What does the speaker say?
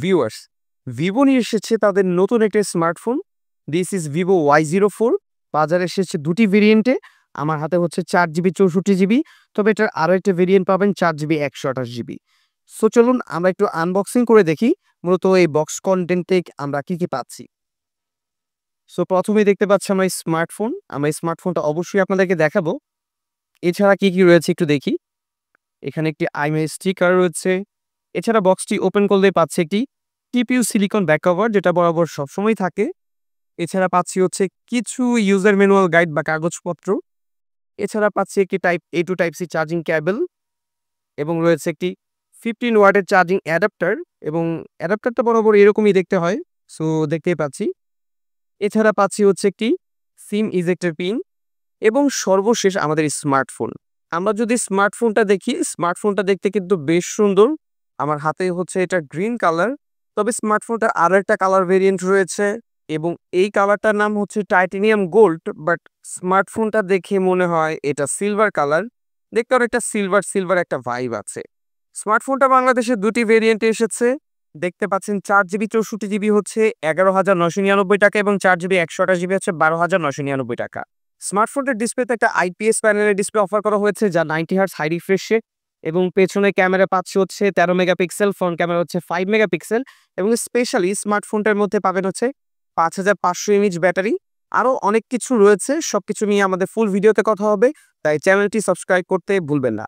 Viewers, Vivo নিয়ে এসেছে তাদের নতুন একটা smartphone. This is Vivo Y04। বাজারে এসেছে দুটি ভেরিয়েন্টে। আমার হাতে হচ্ছে 4 জিবি 64 জিবি, তবে এটার আরও একটা ভেরিয়েন্ট পাবেন 4 জিবি 128 জিবি। সো চলুন আমরা একটু আনবক্সিং করে দেখি মূলত এই বক্স কন্টেন্টে আমরা কি কি পাচ্ছি। সো প্রথমেই দেখতে পাচ্ছি আমরা স্মার্টফোন। আমরা এই স্মার্টফোনটা অবশ্যই আপনাদেরকে দেখাবো। এছাড়া কি কি রয়েছে একটু দেখি। এখানে একটি আইএমআই স্টিকার রয়েছে। এছাড়া বক্সটি ওপেন করলে পাচ্ছে একটি টিপিইউ সিলিকন ব্যাক কভার, যেটা বরাবর সবসময় থাকে। এছাড়া পাচ্ছি হচ্ছে কিছু ইউজার ম্যানুয়াল গাইড বা কাগজপত্র। এছাড়া পাচ্ছি একটি type A to type C charging cable এবং রয়েছে একটি 15 ওয়াটের চার্জিং অ্যাডাপ্টার, এবং অ্যাডাপ্টারটা বরাবর এরকমই দেখতে হয়। সো দেখতেই পাচ্ছি। এছাড়া পাচ্ছি হচ্ছে একটি সিম ইজেক্টর পিন এবং সর্বশেষ আমাদের স্মার্টফোন। আমরা যদি স্মার্টফোনটা দেখি, স্মার্টফোনটা দেখতে কিন্তু বেশ সুন্দর। আমার হাতে হচ্ছে এটা গ্রিন কালার, তবে স্মার্টফোনটার আরও একটা কালার ভেরিয়েন্ট রয়েছে এবং এই কালারটার নাম হচ্ছে টাইটেনিয়াম গোল্ড, বাট স্মার্টফোনটা দেখে মনে হয় এটা সিলভার কালার। দেখতে অনেকটা সিলভার সিলভার একটা ভাইব আছে। স্মার্টফোনটা বাংলাদেশে দুটি ভেরিয়েন্টে এসেছে। দেখতে পাচ্ছেন 4 জিবি 64 জিবি হচ্ছে 11,999 টাকা এবং 4 জিবি 128 জিবি হচ্ছে 12,999 টাকা। স্মার্টফোনটার ডিসপ্লেতে একটা আইপিএস প্যানেলের ডিসপ্লে অফার করা হয়েছে, যা 90 হার্টজ হাই রিফ্রেশে, এবং পেছনে ক্যামেরা পাচ্ছে হচ্ছে 13 মেগাপিক্সেল, ফ্রন্ট ক্যামেরা হচ্ছে 5 মেগাপিক্সেল, এবং স্পেশালি স্মার্টফোনটার মধ্যে পাবেন হচ্ছে 5500 এমএইচ ব্যাটারি। আরও অনেক কিছু রয়েছে, সবকিছু নিয়ে আমাদের ফুল ভিডিওতে কথা হবে, তাই চ্যানেলটি সাবস্ক্রাইব করতে ভুলবেন না।